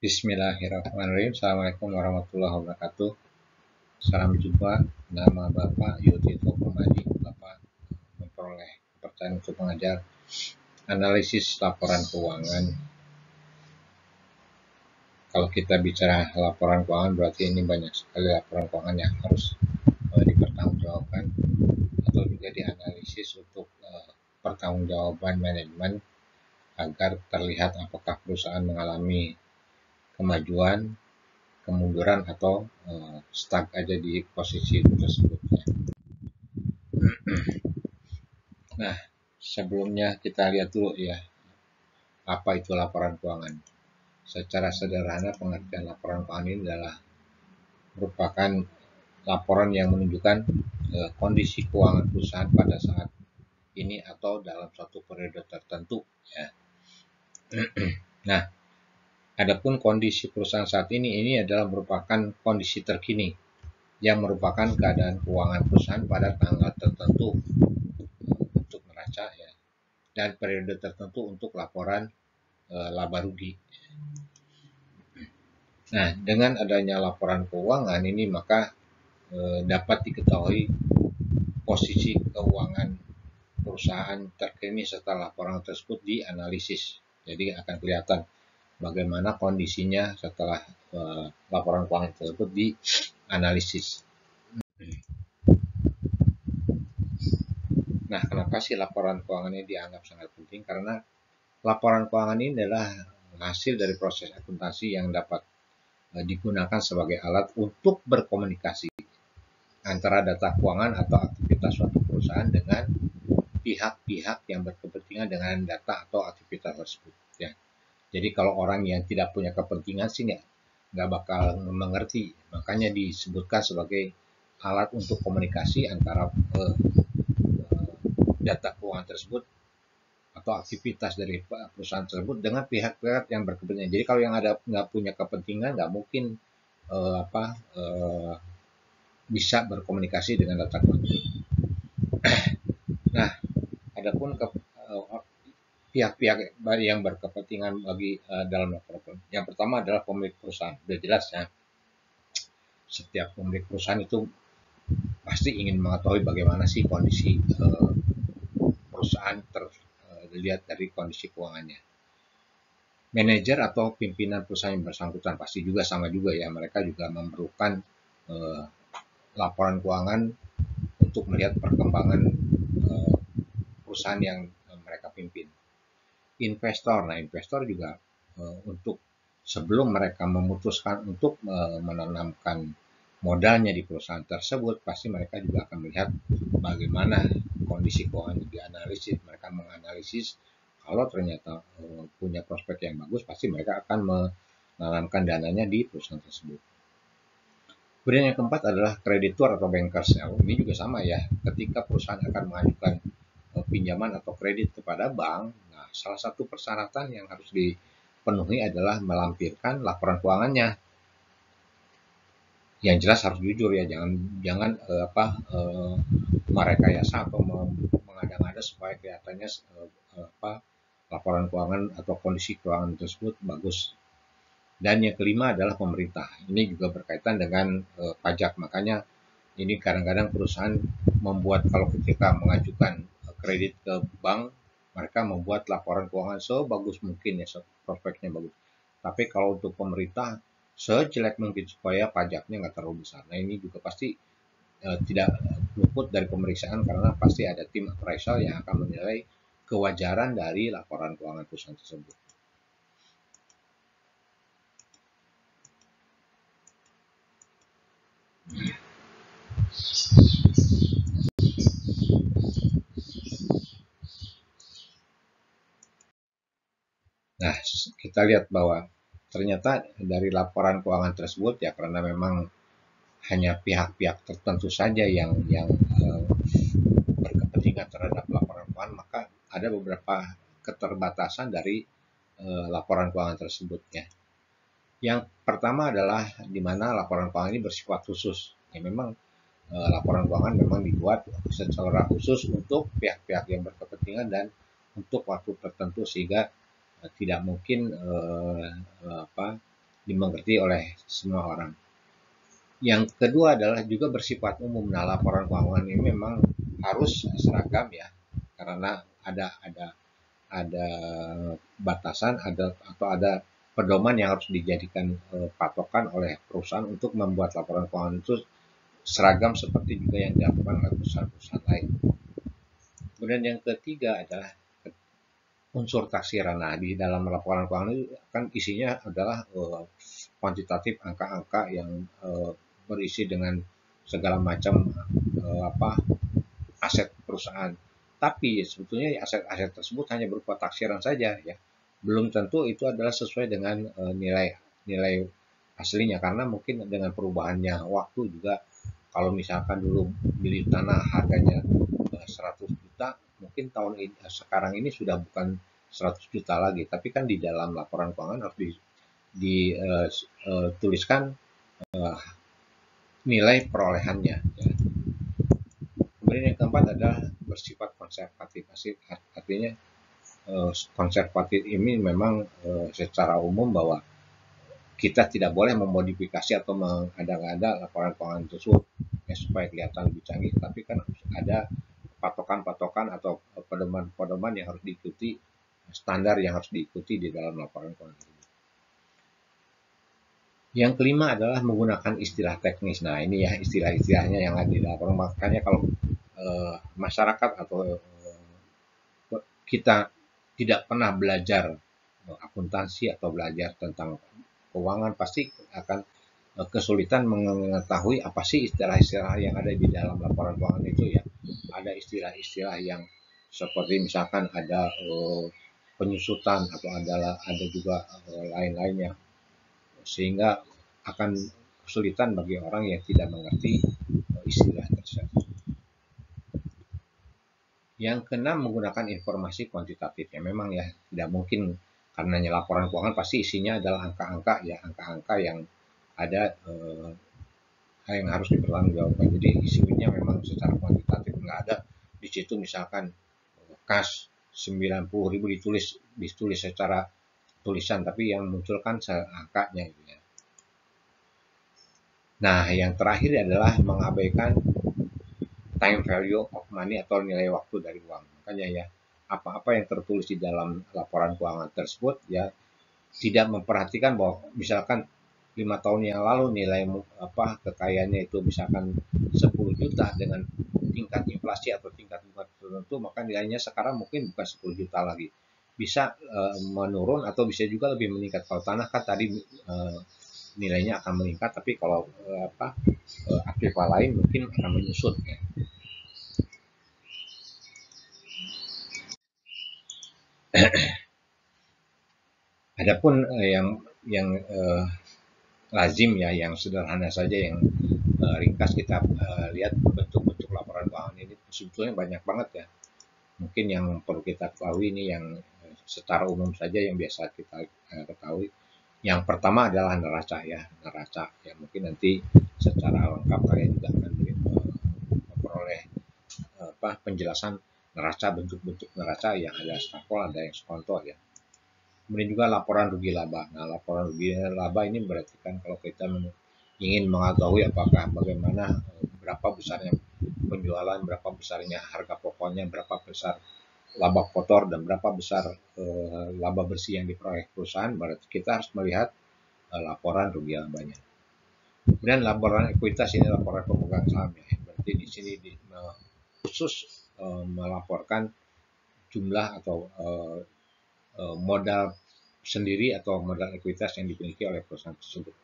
Bismillahirrahmanirrahim. Assalamualaikum warahmatullahi wabarakatuh. Salam jumpa. Nama Bapak Yudi Tokomadi. Bapak memperoleh kepercayaan untuk mengajar analisis laporan keuangan. Kalau kita bicara laporan keuangan, berarti ini banyak sekali laporan keuangan yang harus dipertanggungjawabkan atau juga dianalisis untuk pertanggungjawaban manajemen agar terlihat apakah perusahaan mengalami kemajuan, kemunduran, atau stuck aja di posisi tersebut. Nah, sebelumnya kita lihat dulu ya, apa itu laporan keuangan. Secara sederhana, pengertian laporan keuangan ini adalah merupakan laporan yang menunjukkan kondisi keuangan perusahaan pada saat ini atau dalam suatu periode tertentu ya. Nah, adapun kondisi perusahaan saat ini adalah merupakan kondisi terkini yang merupakan keadaan keuangan perusahaan pada tanggal tertentu untuk neraca ya, dan periode tertentu untuk laporan laba rugi. Nah, dengan adanya laporan keuangan ini maka dapat diketahui posisi keuangan perusahaan terkini setelah laporan tersebut dianalisis. Jadi akan kelihatan bagaimana kondisinya setelah laporan keuangan tersebut dianalisis. Nah, kenapa sih laporan keuangan ini dianggap sangat penting? Karena laporan keuangan ini adalah hasil dari proses akuntansi yang dapat digunakan sebagai alat untuk berkomunikasi antara data keuangan atau aktivitas suatu perusahaan dengan pihak-pihak yang berkepentingan dengan data atau aktivitas tersebut ya. Jadi kalau orang yang tidak punya kepentingan sih nggak bakal mengerti, makanya disebutkan sebagai alat untuk komunikasi antara data keuangan tersebut atau aktivitas dari perusahaan tersebut dengan pihak-pihak yang berkepentingan. Jadi kalau yang ada nggak punya kepentingan nggak mungkin bisa berkomunikasi dengan data keuangan. Nah, adapun pihak-pihak yang berkepentingan bagi dalam laporan. Yang pertama adalah pemilik perusahaan. Sudah jelas ya, setiap pemilik perusahaan itu pasti ingin mengetahui bagaimana sih kondisi perusahaan dilihat dari kondisi keuangannya. Manajer atau pimpinan perusahaan yang bersangkutan pasti juga sama juga ya, mereka juga memerlukan laporan keuangan untuk melihat perkembangan perusahaan yang mereka pimpin. Investor, nah investor juga untuk sebelum mereka memutuskan untuk menanamkan modalnya di perusahaan tersebut, pasti mereka juga akan melihat bagaimana kondisi keuangan dianalisis. Mereka menganalisis kalau ternyata punya prospek yang bagus, pasti mereka akan menanamkan dananya di perusahaan tersebut. Kemudian yang keempat adalah kreditur atau bankers. Ini juga sama ya, ketika perusahaan akan mengajukan pinjaman atau kredit kepada bank, nah salah satu persyaratan yang harus dipenuhi adalah melampirkan laporan keuangannya. Yang jelas harus jujur ya, jangan merekayasa atau mengada-ngada supaya kelihatannya laporan keuangan atau kondisi keuangan tersebut bagus. Dan yang kelima adalah pemerintah. Ini juga berkaitan dengan pajak. Makanya ini kadang-kadang perusahaan membuat, kalau ketika mengajukan kredit ke bank, mereka membuat laporan keuangan sebagus mungkin ya, prospeknya bagus. Tapi kalau untuk pemerintah, sejelek mungkin supaya pajaknya nggak terlalu besar. Nah, ini juga pasti tidak luput dari pemeriksaan, karena pasti ada tim appraisal yang akan menilai kewajaran dari laporan keuangan perusahaan tersebut. Nah, kita lihat bahwa ternyata dari laporan keuangan tersebut ya, karena memang hanya pihak-pihak tertentu saja yang berkepentingan terhadap laporan keuangan, maka ada beberapa keterbatasan dari laporan keuangan tersebut ya. Yang pertama adalah di mana laporan keuangan ini bersifat khusus. Ya, memang laporan keuangan memang dibuat secara khusus untuk pihak-pihak yang berkepentingan dan untuk waktu tertentu, sehingga tidak mungkin dimengerti oleh semua orang. Yang kedua adalah juga bersifat umum. Nah, laporan keuangan ini memang harus seragam ya, karena ada batasan, ada pedoman yang harus dijadikan patokan oleh perusahaan untuk membuat laporan keuangan itu seragam seperti juga yang dilakukan oleh perusahaan-perusahaan lain. Kemudian yang ketiga adalah unsur taksiran. Nah, di dalam laporan keuangan itu kan isinya adalah kuantitatif angka-angka yang berisi dengan segala macam aset perusahaan. Tapi sebetulnya aset-aset tersebut hanya berupa taksiran saja ya. Belum tentu itu adalah sesuai dengan nilai aslinya, karena mungkin dengan perubahannya waktu juga, kalau misalkan dulu beli tanah harganya 100 juta, mungkin sekarang ini sudah bukan 100 juta lagi, tapi kan di dalam laporan keuangan harus dituliskan nilai perolehannya ya. Kemudian yang keempat adalah bersifat konservatif. Artinya konservatif ini memang secara umum bahwa kita tidak boleh memodifikasi atau mengada-ngada laporan keuangan tersebut ya, supaya kelihatan lebih canggih, tapi kan harus ada patokan-patokan atau pedoman-pedoman yang harus diikuti, standar yang harus diikuti di dalam laporan keuangan tersebut. Yang kelima adalah menggunakan istilah teknis. Nah, ini ya istilah-istilahnya yang ada di laporan. Makanya kalau masyarakat atau kita tidak pernah belajar akuntansi atau belajar tentang keuangan, pasti akan kesulitan mengetahui apa sih istilah-istilah yang ada di dalam laporan keuangan itu ya. Ada istilah-istilah yang seperti misalkan ada penyusutan atau ada juga lain-lainnya, sehingga akan kesulitan bagi orang yang tidak mengerti istilah tersebut. Yang keenam, menggunakan informasi kuantitatif. Ya memang ya tidak mungkin, karena laporan keuangan pasti isinya adalah angka-angka ya, angka-angka yang ada yang harus dipertanggungjawabkan. Jadi isinya memang secara kuantitatif, nggak ada di situ misalkan kas 90.000 ditulis secara tulisan, tapi yang muncul kan angkanya gitu ya. Nah, yang terakhir adalah mengabaikan time value of money atau nilai waktu dari uang. Makanya ya, apa-apa yang tertulis di dalam laporan keuangan tersebut ya tidak memperhatikan bahwa misalkan 5 tahun yang lalu nilai kekayaannya itu misalkan 10 juta dengan tingkat inflasi atau tingkat bunga tertentu, maka nilainya sekarang mungkin bukan 10 juta lagi. Bisa menurun atau bisa juga lebih meningkat. Kalau tanah kan tadi nilainya akan meningkat, tapi kalau aktiva lain mungkin akan menyusut ya. Adapun yang lazim ya, yang sederhana saja, yang ringkas kita lihat bentuk-bentuk laporan keuangan ini sebetulnya banyak banget ya. Mungkin yang perlu kita ketahui ini yang secara umum saja yang biasa kita ketahui. Yang pertama adalah neraca ya, mungkin nanti secara lengkap kalian juga akan memperoleh penjelasan neraca, bentuk-bentuk neraca yang ada stapel, ada yang sekonto ya. Kemudian juga laporan rugi laba. Nah, laporan rugi laba ini berarti kan kalau kita ingin mengetahui apakah bagaimana berapa besarnya penjualan, berapa besarnya harga pokoknya, berapa besar laba kotor, dan berapa besar laba bersih yang diperoleh perusahaan, berarti kita harus melihat laporan rugi labanya. Kemudian laporan ekuitas, ini laporan pemegang saham ya. Berarti di sini khusus melaporkan jumlah atau modal sendiri atau modal ekuitas yang dimiliki oleh perusahaan tersebut.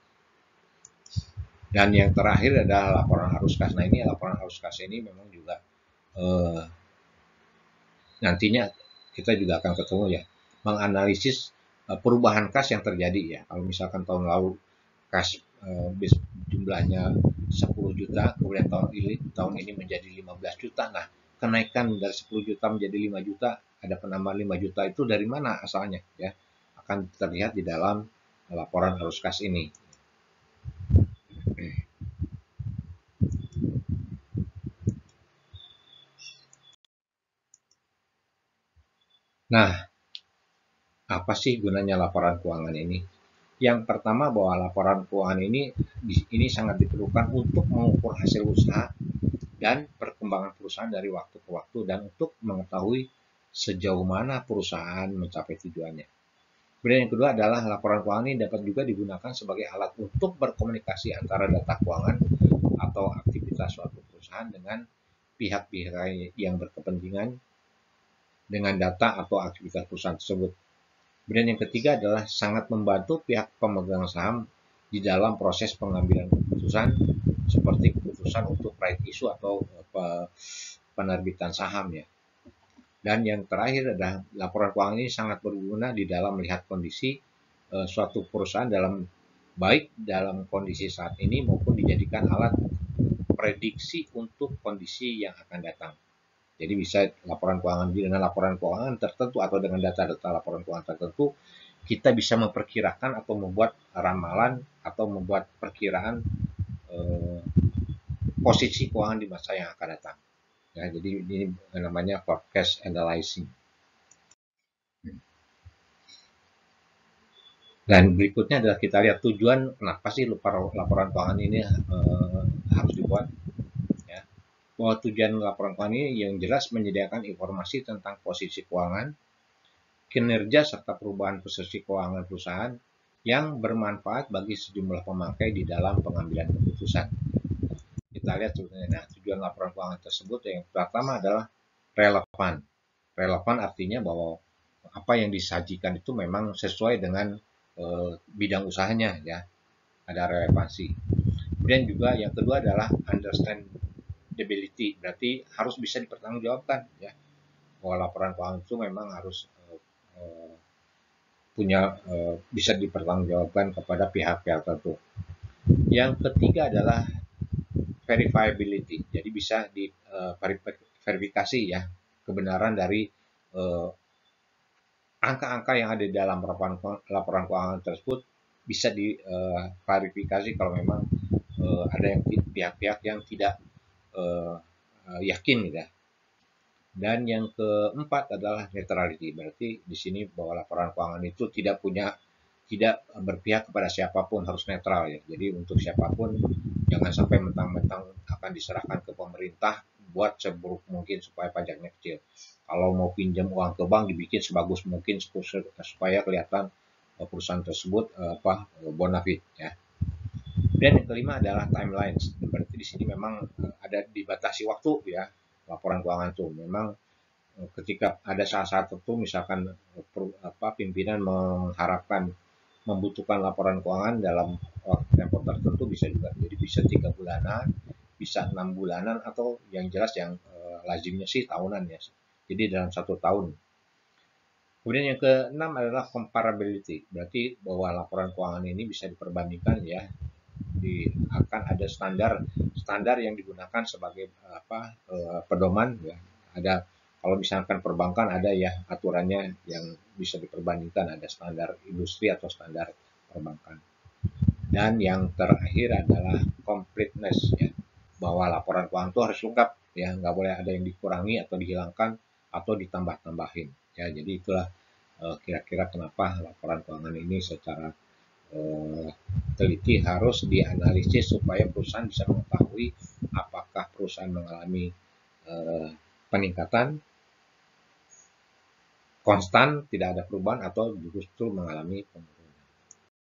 Dan yang terakhir adalah laporan arus kas. Nah, ini laporan arus kas ini memang juga nantinya kita juga akan ketemu ya, menganalisis perubahan kas yang terjadi ya. Kalau misalkan tahun lalu kas jumlahnya 10 juta, kemudian tahun ini menjadi 15 juta. Nah, kenaikan dari 10 juta menjadi 5 juta, ada penambahan 5 juta, itu dari mana asalnya ya, akan terlihat di dalam laporan arus kas ini. Nah, apa sih gunanya laporan keuangan ini? Yang pertama bahwa laporan keuangan ini sangat diperlukan untuk mengukur hasil usaha dan perkembangan perusahaan dari waktu ke waktu dan untuk mengetahui sejauh mana perusahaan mencapai tujuannya. Kemudian yang kedua adalah laporan keuangan ini dapat juga digunakan sebagai alat untuk berkomunikasi antara data keuangan atau aktivitas suatu perusahaan dengan pihak-pihak yang berkepentingan dengan data atau aktivitas perusahaan tersebut. Kemudian yang ketiga adalah sangat membantu pihak pemegang saham di dalam proses pengambilan keputusan seperti keputusan untuk right issue atau penerbitan saham ya. Dan yang terakhir adalah laporan keuangan ini sangat berguna di dalam melihat kondisi suatu perusahaan baik dalam kondisi saat ini maupun dijadikan alat prediksi untuk kondisi yang akan datang. Jadi bisa laporan keuangan dengan laporan keuangan tertentu atau dengan data-data laporan keuangan tertentu, kita bisa memperkirakan atau membuat ramalan atau membuat perkiraan posisi keuangan di masa yang akan datang. Ya, jadi ini namanya forecast analyzing. Dan berikutnya adalah kita lihat tujuan kenapa sih laporan keuangan ini harus dibuat. Ya. Bahwa tujuan laporan keuangan ini yang jelas menyediakan informasi tentang posisi keuangan, kinerja serta perubahan posisi keuangan perusahaan yang bermanfaat bagi sejumlah pemakai di dalam pengambilan keputusan. Kita lihat sebenarnya, nah, tujuan laporan keuangan tersebut yang pertama adalah relevan. Relevan artinya bahwa apa yang disajikan itu memang sesuai dengan bidang usahanya ya, ada relevansi. Kemudian juga yang kedua adalah understandability, berarti harus bisa dipertanggungjawabkan ya, bahwa laporan keuangan itu memang harus bisa dipertanggungjawabkan kepada pihak-pihak tertentu. Yang ketiga adalah verifiability, jadi bisa diverifikasi ya kebenaran dari angka-angka yang ada di dalam laporan keuangan tersebut bisa diklarifikasi kalau memang ada pihak-pihak yang tidak yakin gitu ya. Dan yang keempat adalah neutrality, berarti di sini bahwa laporan keuangan itu tidak berpihak kepada siapapun, harus netral ya. Jadi untuk siapapun jangan sampai mentang-mentang akan diserahkan ke pemerintah, buat seburuk mungkin supaya pajaknya kecil. Kalau mau pinjam uang ke bank dibikin sebagus mungkin supaya kelihatan perusahaan tersebut bonafit ya. Dan yang kelima adalah timelines. Berarti di sini memang ada dibatasi waktu ya, laporan keuangan itu. Memang ketika ada saat-saat tertentu misalkan pimpinan membutuhkan laporan keuangan dalam tempo tertentu, bisa juga jadi bisa 3 bulanan, bisa 6 bulanan, atau yang jelas yang lazimnya sih tahunan ya, jadi dalam 1 tahun. Kemudian yang keenam adalah comparability, berarti bahwa laporan keuangan ini bisa diperbandingkan ya, akan ada standar yang digunakan sebagai pedoman ya. Ada, kalau misalkan perbankan ada ya aturannya yang bisa diperbandingkan, ada standar industri atau standar perbankan. Dan yang terakhir adalah completeness ya, bahwa laporan keuangan itu harus lengkap ya, nggak boleh ada yang dikurangi atau dihilangkan atau ditambah-tambahin ya. Jadi itulah kira-kira kenapa laporan keuangan ini secara teliti harus dianalisis supaya perusahaan bisa mengetahui apakah perusahaan mengalami peningkatan konstan, tidak ada perubahan, atau justru mengalami penurunan.